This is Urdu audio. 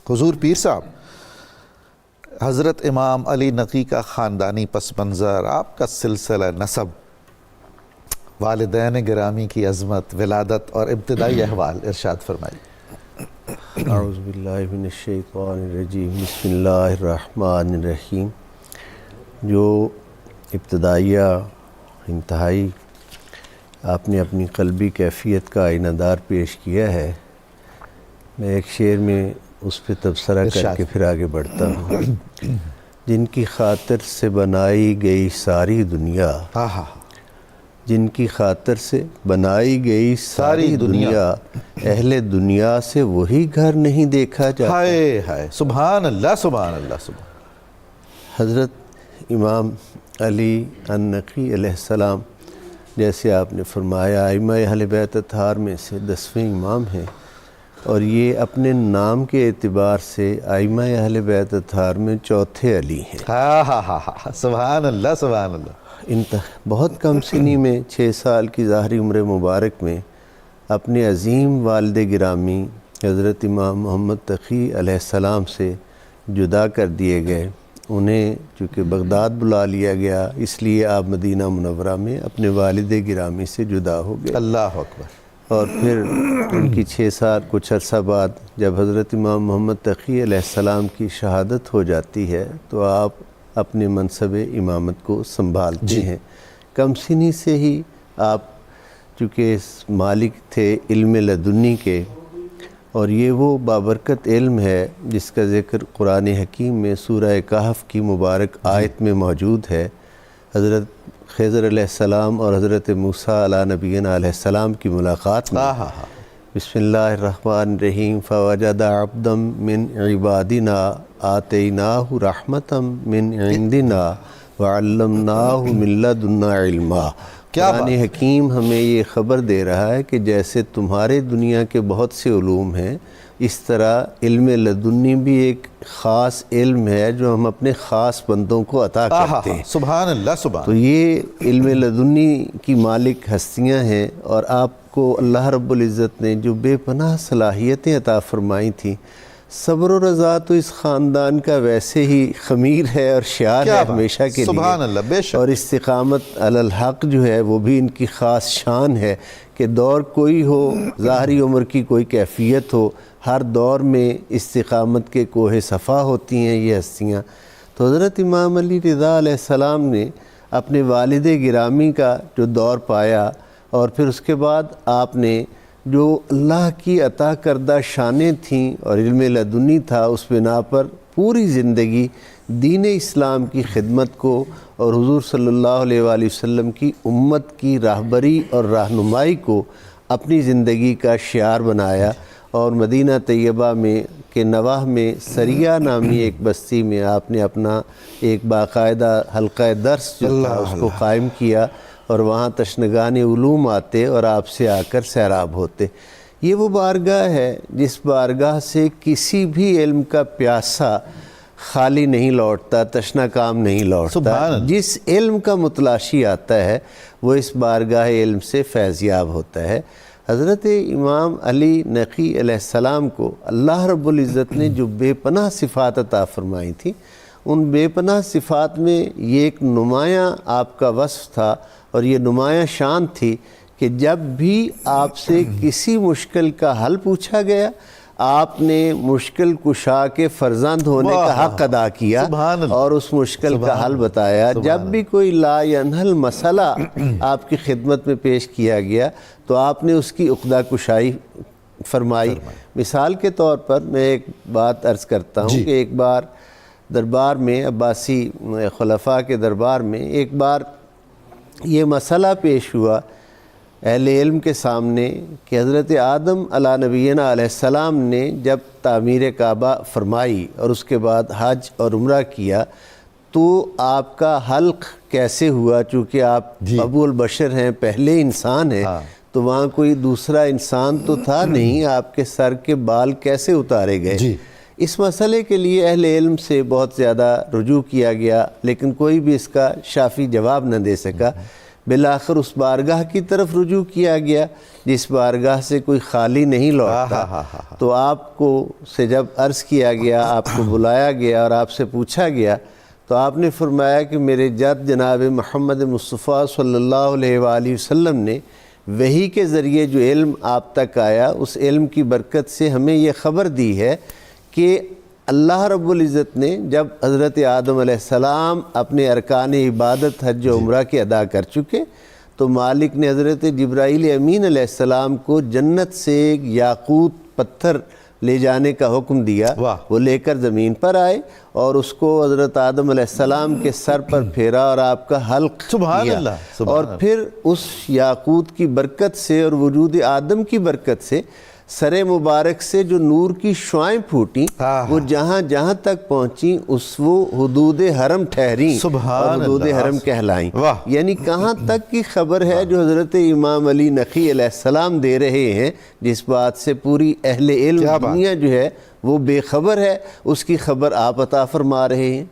حضور پیر صاحب، حضرت امام علی نقی کا خاندانی پس منظر، آپ کا سلسلہ نسب، والدین گرامی کی عظمت، ولادت اور ابتدائی احوال ارشاد فرمائیے۔ اعوذ باللہ من الشیطان الرجیم، بسم اللہ الرحمن الرحیم۔ جو ابتدائیہ انتہائی آپ نے اپنی قلبی کیفیت کا آئینہ دار پیش کیا ہے، میں ایک شعر میں اس پہ تبصرہ کر کے پھر آگے بڑھتا ہوں۔ جن کی خاطر سے بنائی گئی ساری دنیا، جن کی خاطر سے بنائی گئی ساری دنیا، اہل دنیا سے وہی گھر نہیں دیکھا جاتا۔ ہائے ہائے، سبحان اللہ سبحان اللہ سبحان۔ حضرت امام علی النقی علیہ السلام جیسے آپ نے فرمایا ائمہ اہل بیت اطہار میں سے 10ویں امام ہیں، اور یہ اپنے نام کے اعتبار سے ائمہ اہل بیت اطہار میں چوتھے علی ہیں۔ سبحان اللہ سبحان اللہ۔ بہت کم سنی میں 6 سال کی ظاہری عمر مبارک میں اپنے عظیم والد گرامی حضرت امام محمد تقی علیہ السلام سے جدا کر دیے گئے۔ انہیں چونکہ بغداد بلا لیا گیا، اس لیے آپ مدینہ منورہ میں اپنے والد گرامی سے جدا ہو گئے۔ اللہ اکبر۔ اور پھر ان کی 6 سال کچھ عرصہ بعد جب حضرت امام محمد تقی علیہ السلام کی شہادت ہو جاتی ہے تو آپ اپنے منصب امامت کو سنبھالتے ہیں۔ کم سنی سے ہی آپ چونکہ مالک تھے علم لدنی کے، اور یہ وہ بابرکت علم ہے جس کا ذکر قرآن حکیم میں سورہ کہف کی مبارک آیت میں موجود ہے۔ حضرت خضر علیہ السلام اور حضرت موسیٰ علیہ نبینا علیہ السلام کی ملاقات میں بسم اللہ الرحمن الرحیم فوجد عبدا من عبادنا آتیناہ رحمتا من عندنا وعلمناہ من لدنا علما۔ قرآن حکیم ہمیں یہ خبر دے رہا ہے کہ جیسے تمہارے دنیا کے بہت سے علوم ہیں، اس طرح علم لدنی بھی ایک خاص علم ہے جو ہم اپنے خاص بندوں کو عطا کرتے ہیں۔ سبحان اللہ سبحان۔ تو یہ علم لدنی کی مالک ہستیاں ہیں، اور آپ کو اللہ رب العزت نے جو بے پناہ صلاحیتیں عطا فرمائی تھیں، صبر و رضا تو اس خاندان کا ویسے ہی خمیر ہے اور شعار ہے ہمیشہ کے لیے۔ سبحان اللہ، بے شک۔ اور استقامت علی الحق جو ہے وہ بھی ان کی خاص شان ہے کہ دور کوئی ہو، ظاہری عمر کی کوئی کیفیت ہو، ہر دور میں استقامت کے کوہ صفا ہوتی ہیں یہ ہستیاں۔ تو حضرت امام علی رضا علیہ السلام نے اپنے والد گرامی کا جو دور پایا، اور پھر اس کے بعد آپ نے جو اللہ کی عطا کردہ شانیں تھیں اور علم لدنی تھا، اس بنا پر پوری زندگی دین اسلام کی خدمت کو اور حضور صلی اللہ علیہ وآلہ وسلم کی امت کی راہبری اور رہنمائی کو اپنی زندگی کا شعار بنایا، اور مدینہ طیبہ میں کے نواح میں سریہ نامی ایک بستی میں آپ نے اپنا ایک باقاعدہ حلقہ درس جو تھا اس کو قائم کیا، اور وہاں تشنگان علوم آتے اور آپ سے آ کر سیراب ہوتے۔ یہ وہ بارگاہ ہے جس بارگاہ سے کسی بھی علم کا پیاسا خالی نہیں لوٹتا، تشنا کام نہیں لوٹتا۔ جس علم کا متلاشی آتا ہے وہ اس بارگاہ علم سے فیضیاب ہوتا ہے۔ حضرت امام علی نقی علیہ السلام کو اللہ رب العزت نے جو بے پناہ صفات عطا فرمائی تھی، ان بے پناہ صفات میں یہ ایک نمایاں آپ کا وصف تھا، اور یہ نمایاں شان تھی کہ جب بھی آپ سے کسی مشکل کا حل پوچھا گیا، آپ نے مشکل کشا کے فرزند ہونے کا حق ادا کیا اور اس مشکل کا حل بتایا۔ جب بھی کوئی لا ینحل مسئلہ آپ کی خدمت میں پیش کیا گیا تو آپ نے اس کی عقدہ کشائی فرمائی۔ مثال کے طور پر میں ایک بات عرض کرتا ہوں کہ ایک بار دربار میں عباسی خلفاء کے دربار میں ایک بار یہ مسئلہ پیش ہوا اہل علم کے سامنے کہ حضرت آدم علیہ نبینا علیہ السلام نے جب تعمیر کعبہ فرمائی اور اس کے بعد حج اور عمرہ کیا تو آپ کا حلق کیسے ہوا؟ چونکہ آپ ابو البشر ہیں، پہلے انسان ہیں، تو وہاں کوئی دوسرا انسان تو تھا نہیں، آپ کے سر کے بال کیسے اتارے گئے؟ اس مسئلے کے لیے اہل علم سے بہت زیادہ رجوع کیا گیا، لیکن کوئی بھی اس کا شافی جواب نہ دے سکا۔ بالآخر اس بارگاہ کی طرف رجوع کیا گیا جس بارگاہ سے کوئی خالی نہیں لوٹتا. تو آپ کو سے جب عرض کیا گیا، آپ کو بلایا گیا اور آپ سے پوچھا گیا، تو آپ نے فرمایا کہ میرے جد جناب محمد مصطفیٰ صلی اللہ علیہ وآلہ وسلم نے وحی کے ذریعے جو علم آپ تک آیا، اس علم کی برکت سے ہمیں یہ خبر دی ہے کہ اللہ رب العزت نے جب حضرت آدم علیہ السلام اپنے ارکان عبادت حج و عمرہ کے ادا کر چکے تو مالک نے حضرت جبرائیل امین علیہ السلام کو جنت سے ایک یاقوت پتھر لے جانے کا حکم دیا. وہ لے کر زمین پر آئے اور اس کو حضرت آدم علیہ السلام کے سر پر پھیرا اور آپ کا حلق کیا. اور پھر اس یاقوت کی برکت سے اور وجود آدم کی برکت سے سر مبارک سے جو نور کی شعائیں پھوٹیں وہ جہاں جہاں تک پہنچیں اس وہ حدود حرم ٹھہریں اور حدود حرم کہلائیں. یعنی کہاں تک کی خبر ہے جو حضرت امام علی نقی علیہ السلام دے رہے ہیں، جس بات سے پوری اہل علم دنیا جو ہے وہ بے خبر ہے، اس کی خبر آپ عطا فرما رہے ہیں.